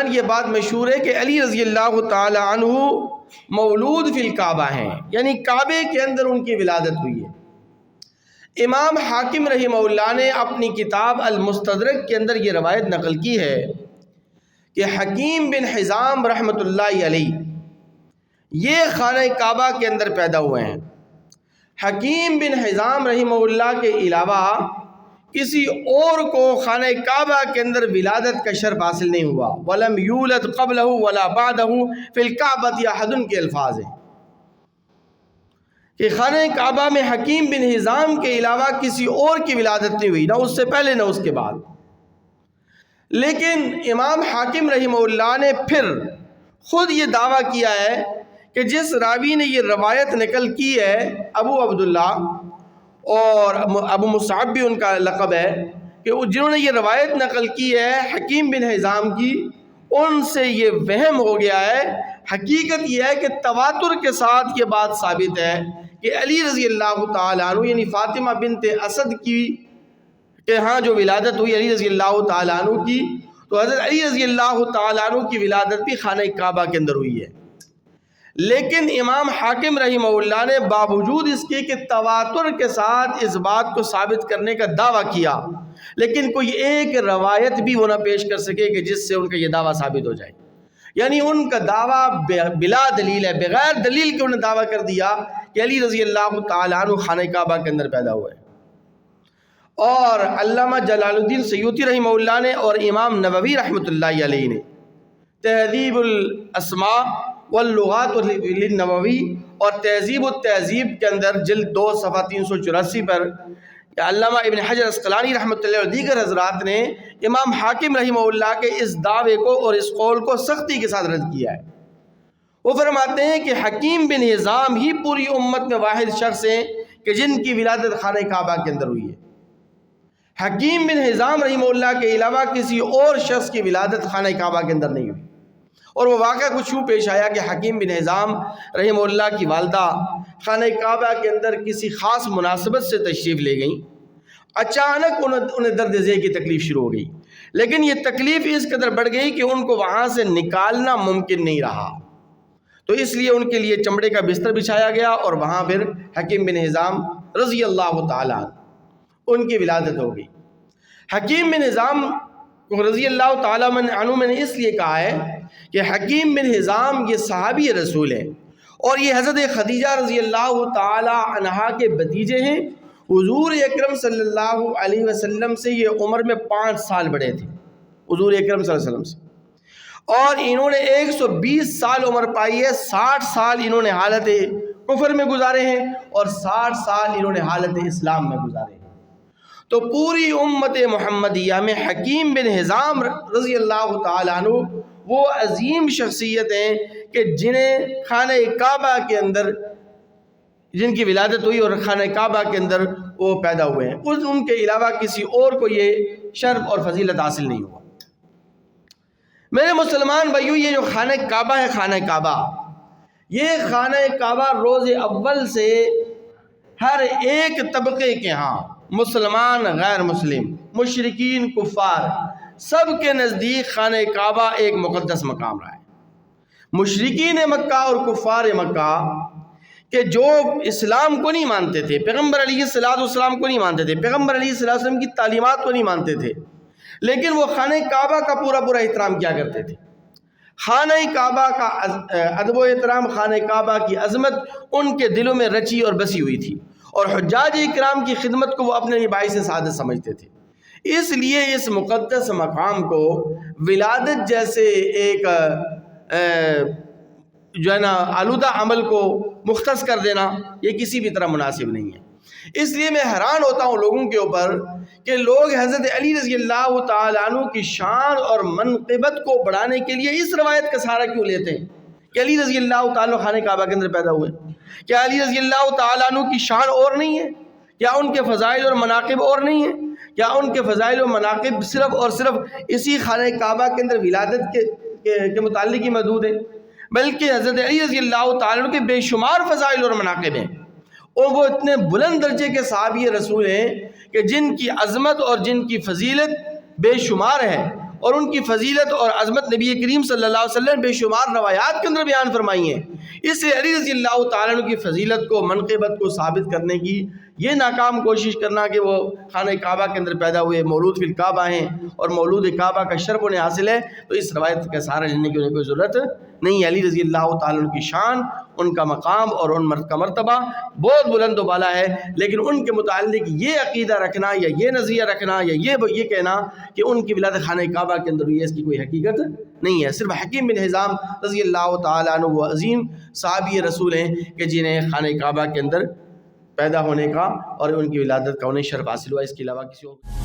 درمیان یہ بات مشہور ہے کہ علی رضی اللہ تعالی عنہ مولود فی الکعبہ ہیں، یعنی کعبے کے اندر ان کی ولادت ہوئی ہے۔ امام حاکم رحمہ اللہ نے اپنی کتاب المستدرک کے اندر یہ روایت نقل کی ہے کہ حکیم بن حزام رحمۃ اللہ علیہ یہ خانہ کعبہ کے اندر پیدا ہوئے ہیں۔ حکیم بن حزام رحمہ اللہ کے علاوہ کسی اور کو خانہ کعبہ کے اندر ولادت کا شرف حاصل نہیں ہوا۔ وَلَمْ يُولَدْ قَبْلَهُ وَلَا بَعْدَهُ فِي الْكَعْبَةِ أَحَدٌ کے الفاظ ہیں کہ خانہ کعبہ میں حکیم بن حزام کے علاوہ کسی اور کی ولادت نہیں ہوئی، نہ اس سے پہلے نہ اس کے بعد۔ لیکن امام حاکم رحمہ اللہ نے پھر خود یہ دعویٰ کیا ہے کہ جس راوی نے یہ روایت نقل کی ہے ابو عبداللہ، اور ابو مصعب بھی ان کا لقب ہے، کہ جنہوں نے یہ روایت نقل کی ہے حکیم بن حزام کی، ان سے یہ وہم ہو گیا ہے۔ حقیقت یہ ہے کہ تواتر کے ساتھ یہ بات ثابت ہے کہ علی رضی اللہ تعالیٰ عنہ یعنی فاطمہ بنت اسد کی کہ ہاں جو ولادت ہوئی علی رضی اللہ تعالیٰ عنہ کی، تو حضرت علی رضی اللہ تعالیٰ عنہ کی ولادت بھی خانہ کعبہ کے اندر ہوئی ہے۔ لیکن امام حاکم رحمہ اللہ نے باوجود اس کے کہ تواتر کے ساتھ اس بات کو ثابت کرنے کا دعویٰ کیا، لیکن کوئی ایک روایت بھی وہ نہ پیش کر سکے کہ جس سے ان کا یہ دعویٰ ثابت ہو جائے۔ یعنی ان کا دعویٰ بلا دلیل ہے، بغیر دلیل کے انہوں نے دعویٰ کر دیا کہ علی رضی اللہ تعالیٰ عنہ خانہ کعبہ کے اندر پیدا ہوئے۔ اور علامہ جلال الدین سیوطی رحمہ اللہ نے اور امام نووی رحمۃ اللہ علیہ نے تہذیب الاسماء واللغات للنووی اور تہذیب التہذیب کے اندر جلد 2 صفحہ 384 پر علامہ ابن حجر اسقلانی رحمۃ اللہ اور دیگر حضرات نے امام حاکم رحمہ اللہ کے اس دعوے کو اور اس قول کو سختی کے ساتھ رد کیا ہے۔ وہ فرماتے ہیں کہ حکیم بن حزام ہی پوری امت میں واحد شخص ہیں کہ جن کی ولادت خانہ کعبہ کے اندر ہوئی ہے۔ حکیم بن حزام رحمہ اللہ کے علاوہ کسی اور شخص کی ولادت خانہ کعبہ کے اندر نہیں ہوئی۔ اور وہ واقعہ کچھ یوں پیش آیا کہ حکیم بن حزام رحمہ اللہ کی والدہ خانہ کعبہ کے اندر کسی خاص مناسبت سے تشریف لے گئیں۔ اچانک انہیں درد ذیل کی تکلیف شروع ہو گئی، لیکن یہ تکلیف اس قدر بڑھ گئی کہ ان کو وہاں سے نکالنا ممکن نہیں رہا، تو اس لیے ان کے لیے چمڑے کا بستر بچھایا گیا اور وہاں پھر حکیم بن حزام رضی اللہ تعالیٰ ان کی ولادت ہو گئی۔ حکیم بن حزام رضی اللہ تعالیٰ عنہ میں نے اس لیے کہا ہے کہ حکیم بن حزام یہ صحابی رسول ہے اور یہ حضرت خدیجہ رضی اللہ تعالیٰ عنہا کے بھتیجے ہیں۔ حضور اکرم صلی اللہ علیہ وسلم سے یہ عمر میں 5 سال بڑے تھے، حضور اکرم صلی اللہ علیہ وسلم سے، اور انہوں نے 120 سال عمر پائی ہے۔ 60 سال انہوں نے حالت کفر میں گزارے ہیں اور 60 سال انہوں نے حالت اسلام میں گزارے ہیں۔ تو پوری امت محمدیہ میں حکیم بن حزام رضی اللہ تعالیٰ عنہ وہ عظیم شخصیت ہیں کہ جنہیں خانہ کعبہ کے اندر جن کی ولادت ہوئی اور خانہ کعبہ کے اندر وہ پیدا ہوئے ہیں، ان کے علاوہ کسی اور کو یہ شرف اور فضیلت حاصل نہیں ہوا۔ میرے مسلمان بھائیو، یہ جو خانہ کعبہ ہے، خانہ کعبہ، یہ خانہ کعبہ روز اول سے ہر ایک طبقے کے ہاں، مسلمان غیر مسلم، مشرکین کفار، سب کے نزدیک خانہ کعبہ ایک مقدس مقام رہا ہے۔ مشرکین مکہ اور کفار مکہ کہ جو اسلام کو نہیں مانتے تھے، پیغمبر علیہ السلام کو نہیں مانتے تھے، پیغمبر علیہ السلام کی تعلیمات کو نہیں مانتے تھے، لیکن وہ خانہ کعبہ کا پورا احترام کیا کرتے تھے۔ خانہ کعبہ کا ادب و احترام، خانہ کعبہ کی عظمت ان کے دلوں میں رچی اور بسی ہوئی تھی، اور حجاج اکرام کی خدمت کو وہ اپنے باعث سعادت سمجھتے تھے۔ اس لیے اس مقدس مقام کو ولادت جیسے ایک جو ہے نا آلودہ عمل کو مختص کر دینا یہ کسی بھی طرح مناسب نہیں ہے۔ اس لیے میں حیران ہوتا ہوں لوگوں کے اوپر کہ لوگ حضرت علی رضی اللہ تعالیٰ عنہ کی شان اور منقبت کو بڑھانے کے لیے اس روایت کا سہارا کیوں لیتے ہیں کہ علی رضی اللہ تعالیٰ خانہ کعبہ کے اندر پیدا ہوئے۔ کیا علی رضی اللہ تعالیٰ عنہ کی شان اور نہیں ہے؟ کیا ان کے فضائل اور مناقب اور نہیں ہیں؟ کیا ان کے فضائل و مناقب صرف اور صرف اسی خانہ کعبہ کے اندر ولادت کے متعلق ہی محدود ہیں؟ بلکہ حضرت علی رضی اللہ تعالیٰ عنہ کے بے شمار فضائل اور مناقب ہیں، اور وہ اتنے بلند درجے کے صحابی رسول ہیں کہ جن کی عظمت اور جن کی فضیلت بے شمار ہے، اور ان کی فضیلت اور عظمت نبی کریم صلی اللہ علیہ وسلم بے شمار روایات کے اندر بیان فرمائی ہیں۔ اس لیے علی رضی اللہ تعالیٰ عنہ کی فضیلت کو، منقبت کو ثابت کرنے کی یہ ناکام کوشش کرنا کہ وہ خانہ کعبہ کے اندر پیدا ہوئے، مولود فی الکعبہ ہیں اور مولود کعبہ کا شرف انہیں حاصل ہے، تو اس روایت کا سہارا لینے کی انہیں کوئی ضرورت نہیں ہے۔ علی رضی اللہ تعالیٰ عنہ کی شان، ان کا مقام اور ان کا مرتبہ بہت بلند و بالا ہے، لیکن ان کے متعلق یہ عقیدہ رکھنا یا یہ نظریہ رکھنا یا یہ کہنا کہ ان کی ولادت خانہ کعبہ کے اندر ہوئی ہے، اس کی کوئی حقیقت نہیں ہے۔ صرف حکیم بن حزام رضی اللہ تعالیٰ عنہ وہ عظیم صحابی رسول ہیں کہ جنہیں خانہ کعبہ کے اندر پیدا ہونے کا اور ان کی ولادت کا انہیں شرف حاصل ہوا، اس کے علاوہ کسی اور